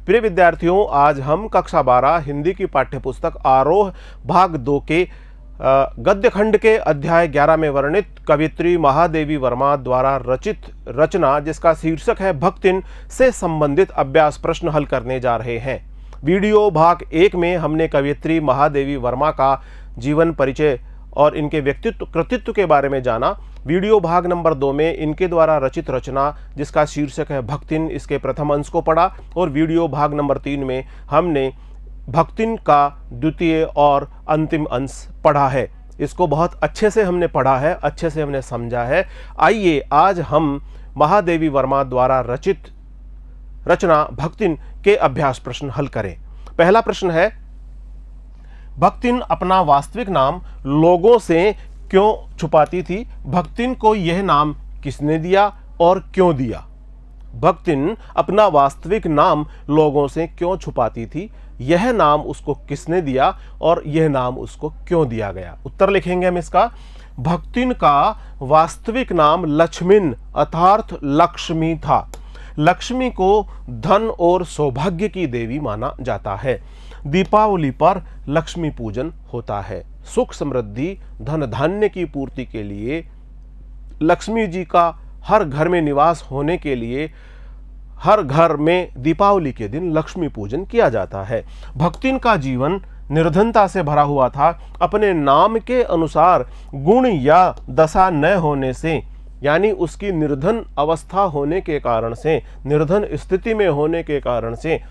प्रिय विद्यार्थियों, आज हम कक्षा 12 हिंदी की पाठ्यपुस्तक आरोह भाग 2 के गद्य खंड के अध्याय 11 में वर्णित कवियत्री महादेवी वर्मा द्वारा रचित रचना जिसका शीर्षक है भक्तिन से संबंधित अभ्यास प्रश्न हल करने जा रहे हैं। वीडियो भाग 1 में हमने कवियत्री महादेवी वर्मा का जीवन परिचय और इनके व्यक्तित्व कृतित्व के बारे में जाना। वीडियो भाग नंबर 2 में इनके द्वारा रचित रचना जिसका शीर्षक है भक्तिन, इसके प्रथम अंश को पढ़ा और वीडियो भाग नंबर 3 में हमने भक्तिन का द्वितीय और अंतिम अंश पढ़ा है। इसको बहुत अच्छे से हमने पढ़ा है, अच्छे से हमने समझा है। आइए आज हम महादेवी वर्मा द्वारा रचित रचना भक्तिन के अभ्यास प्रश्न हल करें। पहला प्रश्न है, भक्तिन अपना वास्तविक नाम लोगों से क्यों छुपाती थी? भक्तिन को यह नाम किसने दिया और क्यों दिया? भक्तिन अपना वास्तविक नाम लोगों से क्यों छुपाती थी? यह नाम उसको किसने दिया और यह नाम उसको क्यों दिया गया? उत्तर लिखेंगे हम इसका। भक्तिन का वास्तविक नाम लक्ष्मिन अर्थात लक्ष्मी था। लक्ष्मी को धन और सौभाग्य की देवी माना जाता है। दीपावली पर लक्ष्मी पूजन होता है। सुख समृद्धि धन धान्य की पूर्ति के लिए लक्ष्मी जी का हर घर में निवास होने के लिए हर घर में दीपावली के दिन लक्ष्मी पूजन किया जाता है। भक्तिन का जीवन निर्धनता से भरा हुआ था। अपने नाम के अनुसार गुण या दशा न होने से, यानी उसकी निर्धन अवस्था होने के कारण से, निर्धन स्थिति में होने के कारण से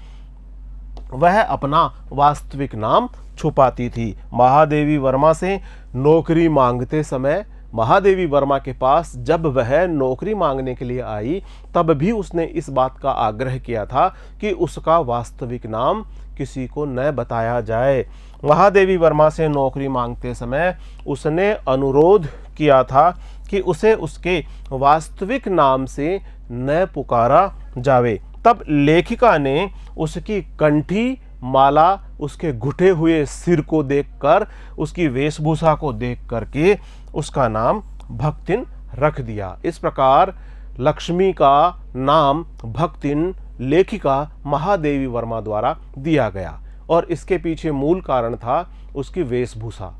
वह अपना वास्तविक नाम छुपाती थी। महादेवी वर्मा से नौकरी मांगते समय, महादेवी वर्मा के पास जब वह नौकरी मांगने के लिए आई तब भी उसने इस बात का आग्रह किया था कि उसका वास्तविक नाम किसी को न बताया जाए। महादेवी वर्मा से नौकरी मांगते समय उसने अनुरोध किया था कि उसे उसके वास्तविक नाम से न पुकारा जावे। तब लेखिका ने उसकी कंठी माला, उसके घुटे हुए सिर को देखकर, उसकी वेशभूषा को देख करके उसका नाम भक्तिन रख दिया। इस प्रकार लक्ष्मी का नाम भक्तिन लेखिका महादेवी वर्मा द्वारा दिया गया और इसके पीछे मूल कारण था उसकी वेशभूषा।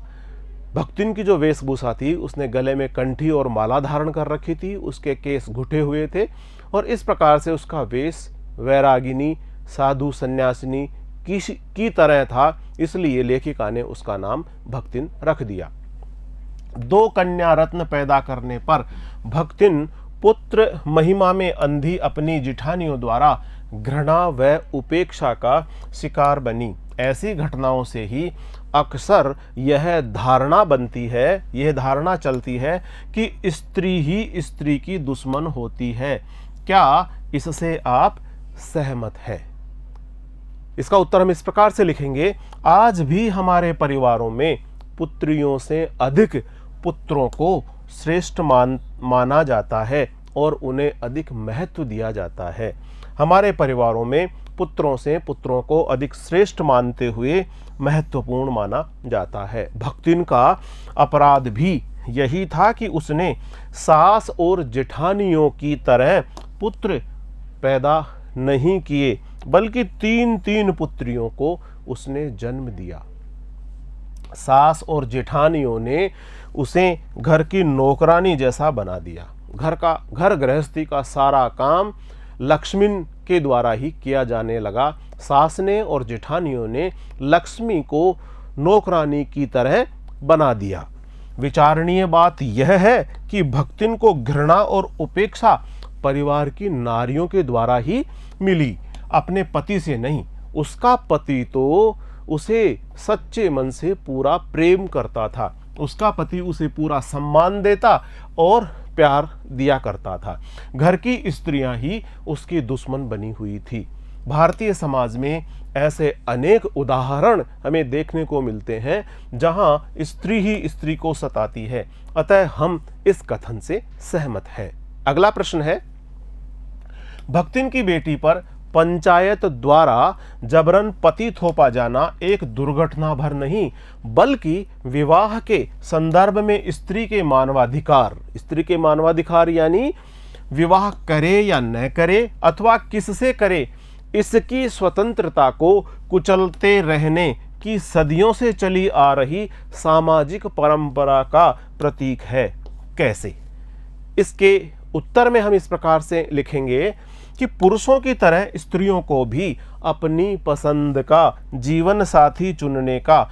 भक्तिन की जो वेशभूषा थी, उसने गले में कंठी और माला धारण कर रखी थी, उसके केस घुटे हुए थे और इस प्रकार से उसका वेश वैरागिनी, साधु सन्यासिनी की तरह था। इसलिए लेखिका ने उसका नाम भक्तिन रख दिया। 2 कन्या रत्न पैदा करने पर भक्तिन पुत्र महिमा में अंधी अपनी जिठानियों द्वारा घृणा व उपेक्षा का शिकार बनी। ऐसी घटनाओं से ही अक्सर यह धारणा बनती है, यह धारणा चलती है कि स्त्री ही स्त्री की दुश्मन होती है। क्या इससे आप सहमत हैं? इसका उत्तर हम इस प्रकार से लिखेंगे, आज भी हमारे परिवारों में पुत्रियों से अधिक पुत्रों को श्रेष्ठ माना जाता है और उन्हें अधिक महत्व दिया जाता है। हमारे परिवारों में पुत्रों से पुत्रों को अधिक श्रेष्ठ मानते हुए महत्वपूर्ण माना जाता है। भक्तिन का अपराध भी यही था कि उसने सास और जेठानियों की तरह पुत्र पैदा नहीं किए, बल्कि 3 पुत्रियों को उसने जन्म दिया। सास और जेठानियों ने उसे घर की नौकरानी जैसा बना दिया। घर गृहस्थी का सारा काम लक्ष्मी के द्वारा ही किया जाने लगा। सास ने और जेठानियों ने लक्ष्मी को नौकरानी की तरह बना दिया। विचारणीय बात यह है कि भक्तिन को घृणा और उपेक्षा परिवार की नारियों के द्वारा ही मिली, अपने पति से नहीं। उसका पति तो उसे सच्चे मन से पूरा प्रेम करता था, उसका पति उसे पूरा सम्मान देता और प्यार दिया करता था। घर की स्त्रियां ही उसकी दुश्मन बनी हुई थी। भारतीय समाज में ऐसे अनेक उदाहरण हमें देखने को मिलते हैं जहां स्त्री ही स्त्री को सताती है। अतः हम इस कथन से सहमत हैं। अगला प्रश्न है, भक्तिन की बेटी पर पंचायत द्वारा जबरन पति थोपा जाना एक दुर्घटना भर नहीं, बल्कि विवाह के संदर्भ में स्त्री के मानवाधिकार यानी विवाह करे या न करे अथवा किससे करे, इसकी स्वतंत्रता को कुचलते रहने की सदियों से चली आ रही सामाजिक परंपरा का प्रतीक है। कैसे? इसके उत्तर में हम इस प्रकार से लिखेंगे कि पुरुषों की तरह स्त्रियों को भी अपनी पसंद का जीवन साथी चुनने का,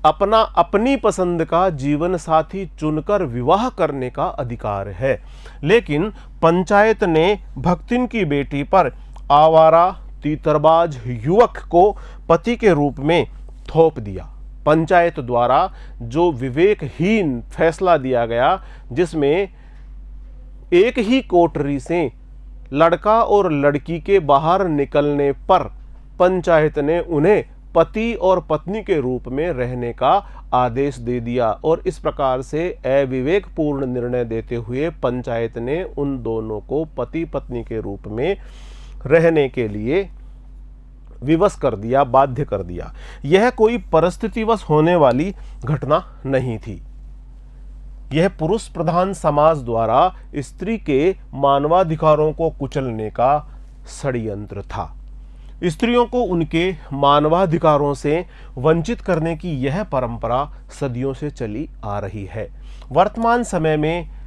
अपनी पसंद का जीवन साथी चुनकर विवाह करने का अधिकार है। लेकिन पंचायत ने भक्तिन की बेटी पर आवारा तीतरबाज युवक को पति के रूप में थोप दिया। पंचायत द्वारा जो विवेकहीन फैसला दिया गया, जिसमें एक ही कोठरी से लड़का और लड़की के बाहर निकलने पर पंचायत ने उन्हें पति और पत्नी के रूप में रहने का आदेश दे दिया, और इस प्रकार से अविवेकपूर्ण निर्णय देते हुए पंचायत ने उन दोनों को पति पत्नी के रूप में रहने के लिए विवश कर दिया, बाध्य कर दिया। यह कोई परिस्थितिवश होने वाली घटना नहीं थी। यह पुरुष प्रधान समाज द्वारा स्त्री के मानवाधिकारों को कुचलने का षड्यंत्र था। स्त्रियों को उनके मानवाधिकारों से वंचित करने की यह परंपरा सदियों से चली आ रही है। वर्तमान समय में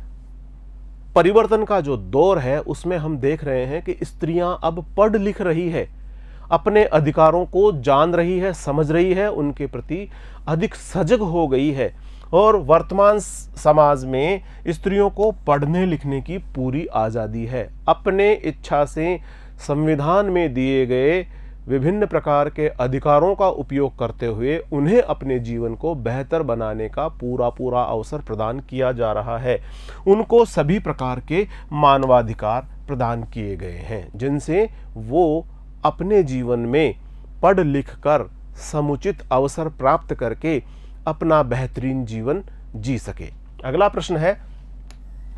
परिवर्तन का जो दौर है, उसमें हम देख रहे हैं कि स्त्रियां अब पढ़ लिख रही है, अपने अधिकारों को जान रही है, समझ रही है, उनके प्रति अधिक सजग हो गई है, और वर्तमान समाज में स्त्रियों को पढ़ने लिखने की पूरी आज़ादी है। अपने इच्छा से संविधान में दिए गए विभिन्न प्रकार के अधिकारों का उपयोग करते हुए उन्हें अपने जीवन को बेहतर बनाने का पूरा अवसर प्रदान किया जा रहा है। उनको सभी प्रकार के मानवाधिकार प्रदान किए गए हैं, जिनसे वो अपने जीवन में पढ़ लिख कर समुचित अवसर प्राप्त करके अपना बेहतरीन जीवन जी सके। अगला प्रश्न है,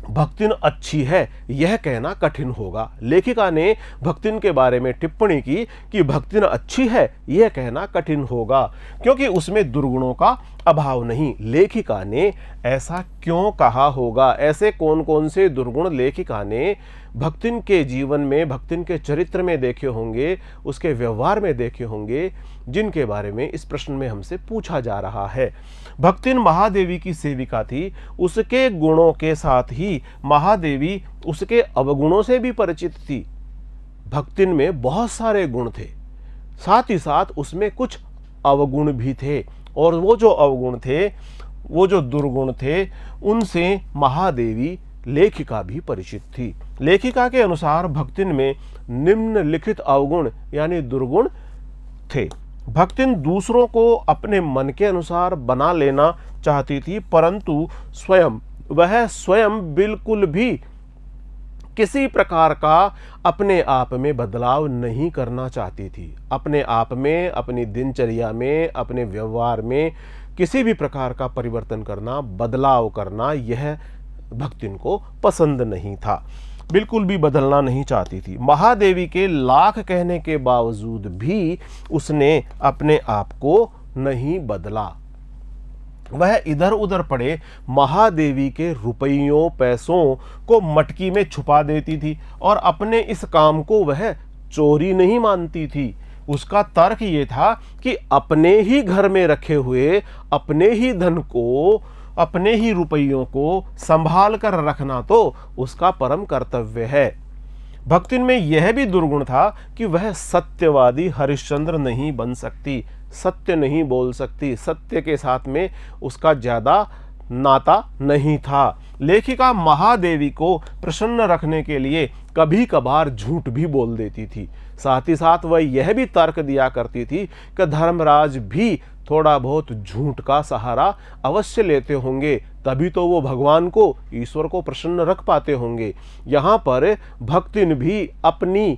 भक्तिन अच्छी है यह कहना कठिन होगा। लेखिका ने भक्तिन के बारे में टिप्पणी की कि भक्तिन अच्छी है यह कहना कठिन होगा क्योंकि उसमें दुर्गुणों का अभाव नहीं। लेखिका ने ऐसा क्यों कहा होगा? ऐसे कौन कौन से दुर्गुण लेखिका ने भक्तिन के जीवन में, भक्तिन के चरित्र में देखे होंगे, उसके व्यवहार में देखे होंगे, जिनके बारे में इस प्रश्न में हमसे पूछा जा रहा है। भक्तिन महादेवी की सेविका थी। उसके गुणों के साथ ही महादेवी उसके अवगुणों से भी परिचित थी। भक्तिन में बहुत सारे गुण थे, साथ ही साथ उसमें कुछ अवगुण भी थे, और वो जो अवगुण थे, वो जो दुर्गुण थे, उनसे महादेवी लेखिका भी परिचित थी। लेखिका के अनुसार भक्तिन में निम्नलिखित अवगुण यानी दुर्गुण थे। भक्तिन दूसरों को अपने मन के अनुसार बना लेना चाहती थी, परंतु वह स्वयं बिल्कुल भी किसी प्रकार का अपने आप में बदलाव नहीं करना चाहती थी। अपने आप में, अपनी दिनचर्या में, अपने व्यवहार में किसी भी प्रकार का परिवर्तन करना, बदलाव करना, यह भक्तिन को पसंद नहीं था। बिल्कुल भी बदलना नहीं चाहती थी। महादेवी के लाख कहने के बावजूद भी उसने अपने आप को नहीं बदला। वह इधर उधर पड़े महादेवी के रुपयों पैसों को मटकी में छुपा देती थी, और अपने इस काम को वह चोरी नहीं मानती थी। उसका तर्क ये था कि अपने ही घर में रखे हुए अपने ही धन को, अपने ही रुपयों को संभाल कर रखना तो उसका परम कर्तव्य है। भक्तिन में यह भी दुर्गुण था कि वह सत्यवादी हरिश्चंद्र नहीं बन सकती, सत्य नहीं बोल सकती, सत्य के साथ में उसका ज्यादा नाता नहीं था। लेखिका महादेवी को प्रसन्न रखने के लिए कभी कभार झूठ भी बोल देती थी। साथ ही साथ वह यह भी तर्क दिया करती थी कि धर्मराज भी थोड़ा बहुत झूठ का सहारा अवश्य लेते होंगे, तभी तो वो भगवान को, ईश्वर को प्रसन्न रख पाते होंगे। यहाँ पर भक्तिन भी अपने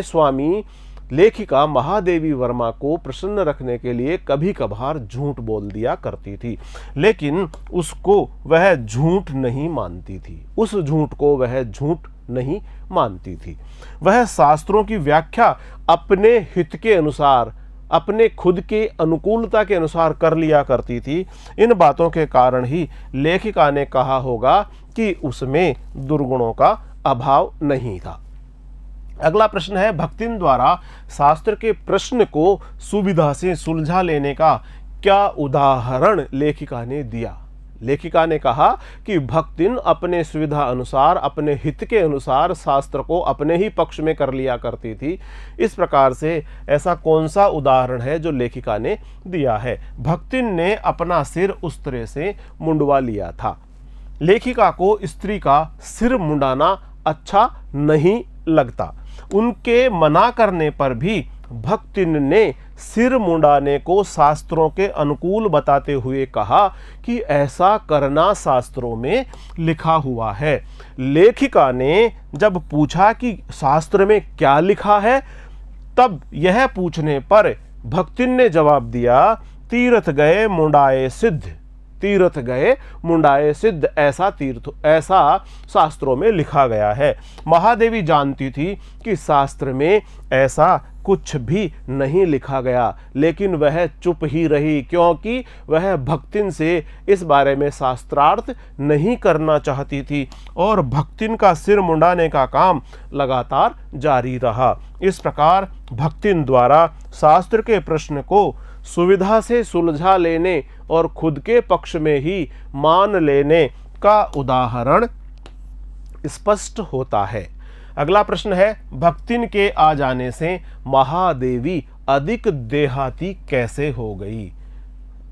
स्वामी लेखिका महादेवी वर्मा को प्रसन्न रखने के लिए कभी कभार झूठ बोल दिया करती थी, लेकिन उसको वह झूठ नहीं मानती थी। उस झूठ को वह झूठ नहीं मानती थी। वह शास्त्रों की व्याख्या अपने हित के अनुसार, अपने खुद के अनुकूलता के अनुसार कर लिया करती थी। इन बातों के कारण ही लेखिका ने कहा होगा कि उसमें दुर्गुणों का अभाव नहीं था। अगला प्रश्न है, भक्तिन द्वारा शास्त्र के प्रश्न को सुविधा से सुलझा लेने का क्या उदाहरण लेखिका ने दिया? लेखिका ने कहा कि भक्तिन अपने सुविधा अनुसार, अपने हित के अनुसार शास्त्र को अपने ही पक्ष में कर लिया करती थी। इस प्रकार से ऐसा कौन सा उदाहरण है जो लेखिका ने दिया है? भक्तिन ने अपना सिर उस तरह से मुंडवा लिया था। लेखिका को स्त्री का सिर मुंडाना अच्छा नहीं लगता। उनके मना करने पर भी भक्तिन ने सिर मुंडाने को शास्त्रों के अनुकूल बताते हुए कहा कि ऐसा करना शास्त्रों में लिखा हुआ है। लेखिका ने जब पूछा कि शास्त्र में क्या लिखा है, तब यह पूछने पर भक्तिन ने जवाब दिया, तीर्थ गए मुंडाए सिद्ध, तीर्थ गए मुंडाए सिद्ध, ऐसा शास्त्रों में लिखा गया है। महादेवी जानती थी कि शास्त्र में ऐसा कुछ भी नहीं लिखा गया, लेकिन वह चुप ही रही, क्योंकि वह भक्तिन से इस बारे में शास्त्रार्थ नहीं करना चाहती थी और भक्तिन का सिर मुंडाने का काम लगातार जारी रहा। इस प्रकार भक्तिन द्वारा शास्त्र के प्रश्न को सुविधा से सुलझा लेने और खुद के पक्ष में ही मान लेने का उदाहरण स्पष्ट होता है। अगला प्रश्न है, भक्तिन के आ जाने से महादेवी अधिक देहाती कैसे हो गई?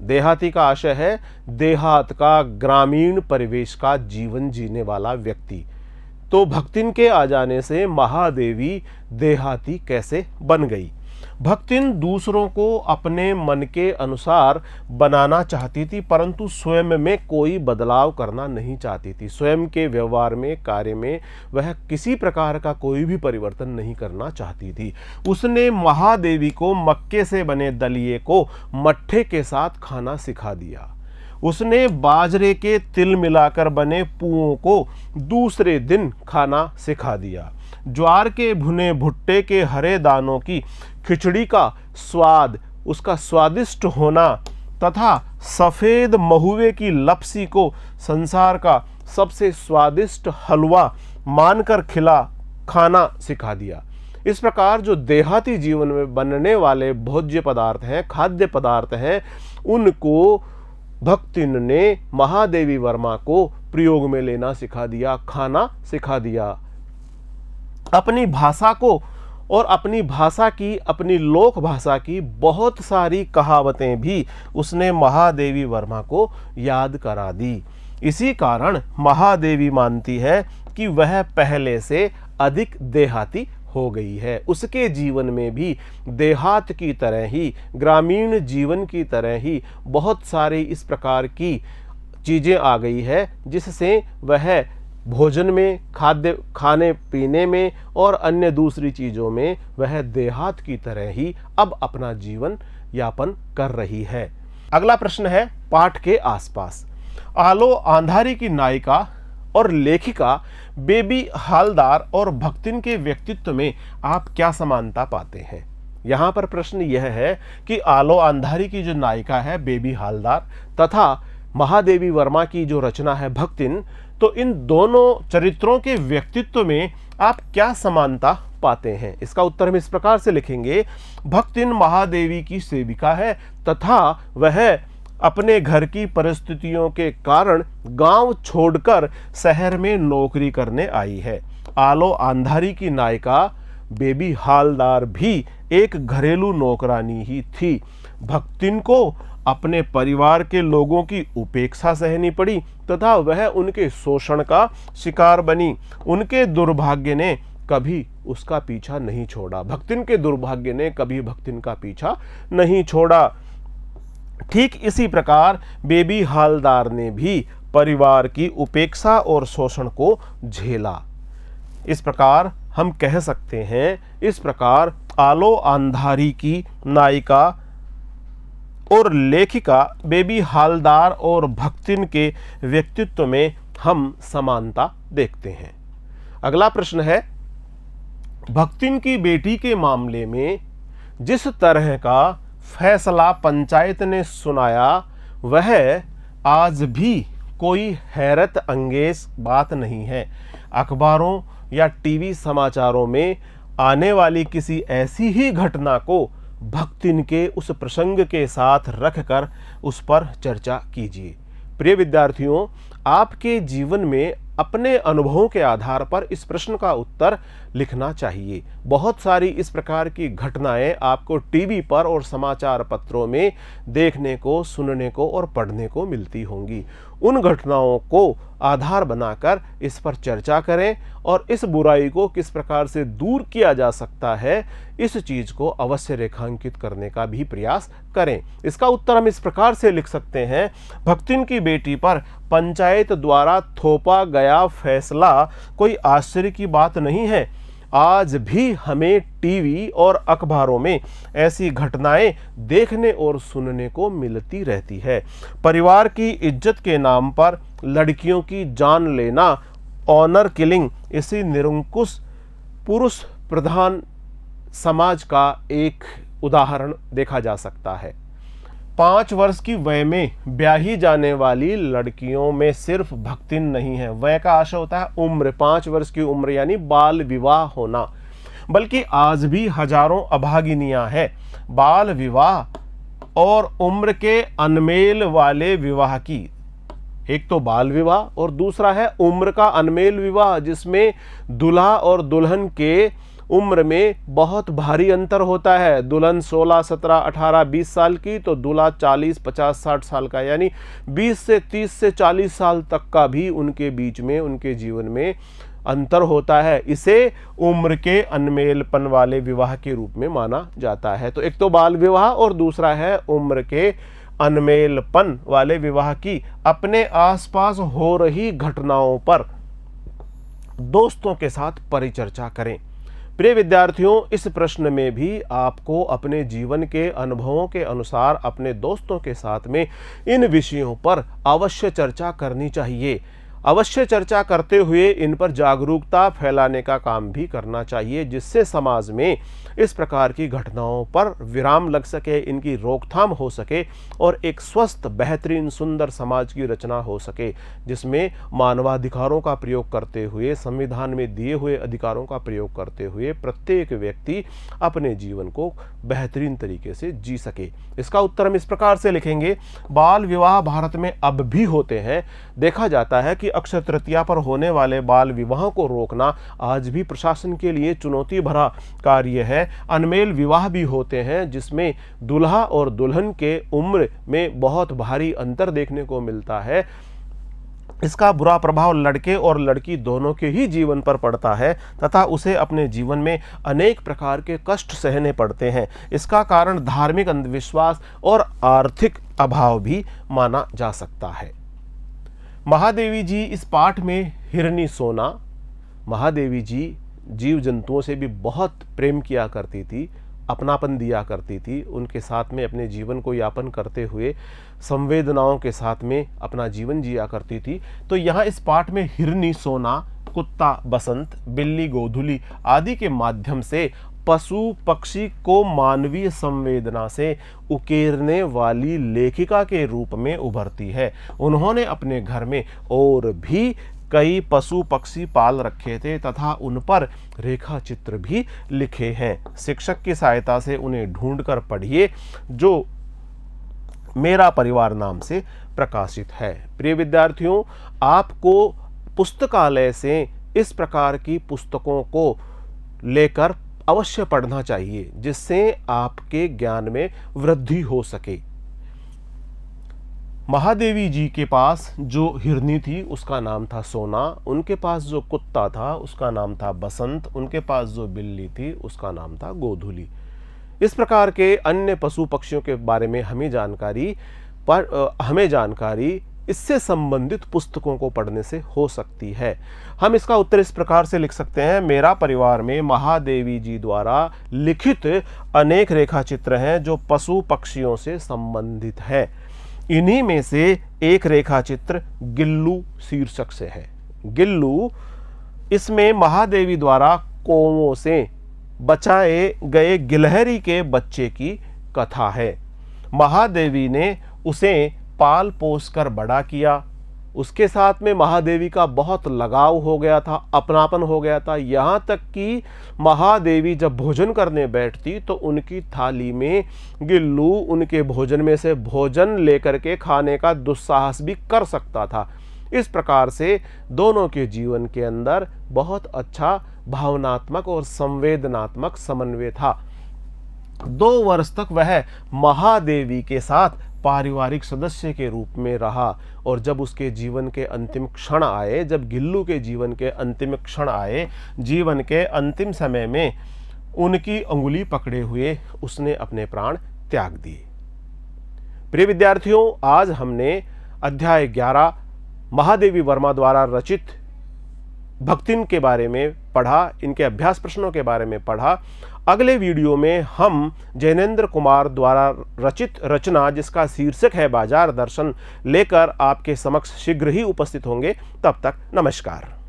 देहाती का आशय है देहात का, ग्रामीण परिवेश का जीवन जीने वाला व्यक्ति। तो भक्तिन के आ जाने से महादेवी देहाती कैसे बन गई? भक्तिन दूसरों को अपने मन के अनुसार बनाना चाहती थी, परंतु स्वयं में कोई बदलाव करना नहीं चाहती थी। स्वयं के व्यवहार में, कार्य में वह किसी प्रकार का कोई भी परिवर्तन नहीं करना चाहती थी। उसने महादेवी को मक्के से बने दलिये को मट्ठे के साथ खाना सिखा दिया। उसने बाजरे के तिल मिलाकर बने पुओं को दूसरे दिन खाना सिखा दिया। ज्वार के भुने भुट्टे के हरे दानों की खिचड़ी का स्वाद, उसका स्वादिष्ट होना तथा सफ़ेद महुए की लपसी को संसार का सबसे स्वादिष्ट हलवा मानकर खाना सिखा दिया। इस प्रकार जो देहाती जीवन में बनने वाले भोज्य पदार्थ हैं, खाद्य पदार्थ हैं, उनको भक्तिन ने महादेवी वर्मा को प्रयोग में लेना सिखा दिया, खाना सिखा दिया। अपनी भाषा को और अपनी भाषा की, अपनी लोक भाषा की बहुत सारी कहावतें भी उसने महादेवी वर्मा को याद करा दी। इसी कारण महादेवी मानती है कि वह पहले से अधिक देहाती हो गई है। उसके जीवन में भी देहात की तरह ही, ग्रामीण जीवन की तरह ही बहुत सारी इस प्रकार की चीज़ें आ गई है, जिससे वह भोजन में, खाने पीने में और अन्य दूसरी चीज़ों में वह देहात की तरह ही अब अपना जीवन यापन कर रही है। अगला प्रश्न है, पाठ के आसपास आलो आंधारी की नायिका और लेखिका बेबी हालदार और भक्तिन के व्यक्तित्व में आप क्या समानता पाते हैं? यहाँ पर प्रश्न यह है कि आलो अंधारी की जो नायिका है बेबी हालदार तथा महादेवी वर्मा की जो रचना है भक्तिन, तो इन दोनों चरित्रों के व्यक्तित्व में आप क्या समानता पाते हैं? इसका उत्तर हम इस प्रकार से लिखेंगे, भक्तिन महादेवी की सेविका है तथा वह अपने घर की परिस्थितियों के कारण गांव छोड़कर शहर में नौकरी करने आई है। आलो अंधारी की नायिका बेबी हालदार भी एक घरेलू नौकरानी ही थी। भक्तिन को अपने परिवार के लोगों की उपेक्षा सहनी पड़ी तथा वह उनके शोषण का शिकार बनी। उनके दुर्भाग्य ने कभी उसका पीछा नहीं छोड़ा। भक्तिन के दुर्भाग्य ने कभी भक्तिन का पीछा नहीं छोड़ा। ठीक इसी प्रकार बेबी हालदार ने भी परिवार की उपेक्षा और शोषण को झेला। इस प्रकार हम कह सकते हैं, इस प्रकार आलो अंधारी की नायिका और लेखिका बेबी हालदार और भक्तिन के व्यक्तित्व में हम समानता देखते हैं। अगला प्रश्न है, भक्तिन की बेटी के मामले में जिस तरह का फैसला पंचायत ने सुनाया वह आज भी कोई हैरत अंगेज बात नहीं है। अखबारों या टीवी समाचारों में आने वाली किसी ऐसी ही घटना को भक्तिन के उस प्रसंग के साथ रखकर उस पर चर्चा कीजिए। प्रिय विद्यार्थियों, आपके जीवन में अपने अनुभवों के आधार पर इस प्रश्न का उत्तर लिखना चाहिए। बहुत सारी इस प्रकार की घटनाएं आपको टीवी पर और समाचार पत्रों में देखने को, सुनने को और पढ़ने को मिलती होंगी। उन घटनाओं को आधार बनाकर इस पर चर्चा करें और इस बुराई को किस प्रकार से दूर किया जा सकता है, इस चीज को अवश्य रेखांकित करने का भी प्रयास करें। इसका उत्तर हम इस प्रकार से लिख सकते हैं, भक्तिन की बेटी पर पंचायत द्वारा थोपा गया फैसला कोई आश्चर्य की बात नहीं है। आज भी हमें टीवी और अखबारों में ऐसी घटनाएं देखने और सुनने को मिलती रहती है। परिवार की इज्जत के नाम पर लड़कियों की जान लेना, ऑनर किलिंग, इसी निरंकुश पुरुष प्रधान समाज का एक उदाहरण देखा जा सकता है। 5 वर्ष की वय में ब्याही जाने वाली लड़कियों में सिर्फ भक्तिन नहीं है। वय का आशय होता है उम्र, 5 वर्ष की उम्र यानी बाल विवाह होना, बल्कि आज भी हजारों अभागिनियां हैं। बाल विवाह और उम्र के अनमेल वाले विवाह की, एक तो बाल विवाह और दूसरा है उम्र का अनमेल विवाह, जिसमें दूल्हा और दुल्हन के उम्र में बहुत भारी अंतर होता है। दुल्हन 16, 17, 18, 20 साल की तो दूल्हा 40, 50, 60 साल का, यानी 20 से 30 से 40 साल तक का भी उनके बीच में, उनके जीवन में अंतर होता है। इसे उम्र के अनमेलपन वाले विवाह के रूप में माना जाता है। तो एक तो बाल विवाह और दूसरा है उम्र के अनमेलपन वाले विवाह की। अपने आसपास हो रही घटनाओं पर दोस्तों के साथ परिचर्चा करें। प्रिय विद्यार्थियों, इस प्रश्न में भी आपको अपने जीवन के अनुभवों के अनुसार अपने दोस्तों के साथ में इन विषयों पर अवश्य चर्चा करनी चाहिए। अवश्य चर्चा करते हुए इन पर जागरूकता फैलाने का काम भी करना चाहिए, जिससे समाज में इस प्रकार की घटनाओं पर विराम लग सके, इनकी रोकथाम हो सके और एक स्वस्थ, बेहतरीन, सुंदर समाज की रचना हो सके, जिसमें मानवाधिकारों का प्रयोग करते हुए, संविधान में दिए हुए अधिकारों का प्रयोग करते हुए प्रत्येक व्यक्ति अपने जीवन को बेहतरीन तरीके से जी सके। इसका उत्तर हम इस प्रकार से लिखेंगे, बाल विवाह भारत में अब भी होते हैं। देखा जाता है कि अक्षय तृतीया पर होने वाले बाल विवाहों को रोकना आज भी प्रशासन के लिए चुनौती भरा कार्य है। अनमेल विवाह भी होते हैं, जिसमें दूल्हा और दुल्हन के उम्र में बहुत भारी अंतर देखने को मिलता है। इसका बुरा प्रभाव लड़के और लड़की दोनों के ही जीवन पर पड़ता है तथा उसे अपने जीवन में अनेक प्रकार के कष्ट सहने पड़ते हैं। इसका कारण धार्मिक अंधविश्वास और आर्थिक अभाव भी माना जा सकता है। महादेवी जी इस पाठ में हिरनी सोना, महादेवी जी जीव जंतुओं से भी बहुत प्रेम किया करती थी, अपनापन दिया करती थी, उनके साथ में अपने जीवन को यापन करते हुए संवेदनाओं के साथ में अपना जीवन जिया करती थी। तो यहाँ इस पाठ में हिरनी सोना, कुत्ता बसंत, बिल्ली गोधुली आदि के माध्यम से पशु पक्षी को मानवीय संवेदना से उकेरने वाली लेखिका के रूप में उभरती है। उन्होंने अपने घर में और भी कई पशु पक्षी पाल रखे थे तथा उन पर रेखा चित्र भी लिखे हैं। शिक्षक की सहायता से उन्हें ढूंढकर पढ़िए, जो मेरा परिवार नाम से प्रकाशित है। प्रिय विद्यार्थियों, आपको पुस्तकालय से इस प्रकार की पुस्तकों को लेकर अवश्य पढ़ना चाहिए, जिससे आपके ज्ञान में वृद्धि हो सके। महादेवी जी के पास जो हिरनी थी उसका नाम था सोना, उनके पास जो कुत्ता था उसका नाम था बसंत, उनके पास जो बिल्ली थी उसका नाम था गोधुली। इस प्रकार के अन्य पशु पक्षियों के बारे में हमें जानकारी इससे संबंधित पुस्तकों को पढ़ने से हो सकती है। हम इसका उत्तर इस प्रकार से लिख सकते हैं, मेरा परिवार में महादेवी जी द्वारा लिखित अनेक रेखा चित्र हैं जो पशु पक्षियों से संबंधित है। इन्हीं में से एक रेखा चित्र गिल्लू शीर्षक से है। गिल्लू, इसमें महादेवी द्वारा कौवों से बचाए गए गिलहरी के बच्चे की कथा है। महादेवी ने उसे पाल पोस कर बड़ा किया, उसके साथ में महादेवी का बहुत लगाव हो गया था, अपनापन हो गया था। यहाँ तक कि महादेवी जब भोजन करने बैठती तो उनकी थाली में गिल्लू उनके भोजन में से भोजन लेकर के खाने का दुस्साहस भी कर सकता था। इस प्रकार से दोनों के जीवन के अंदर बहुत अच्छा भावनात्मक और संवेदनात्मक समन्वय था। 2 वर्ष तक वह महादेवी के साथ पारिवारिक सदस्य के रूप में रहा और जब उसके जीवन के अंतिम क्षण आए, जब गिल्लू के जीवन के अंतिम क्षण आए, जीवन के अंतिम समय में उनकी अंगुली पकड़े हुए उसने अपने प्राण त्याग दिए। प्रिय विद्यार्थियों, आज हमने अध्याय 11 महादेवी वर्मा द्वारा रचित भक्तिन के बारे में पढ़ा, इनके अभ्यास प्रश्नों के बारे में पढ़ा। अगले वीडियो में हम जैनेन्द्र कुमार द्वारा रचित रचना जिसका शीर्षक है बाजार दर्शन लेकर आपके समक्ष शीघ्र ही उपस्थित होंगे। तब तक नमस्कार।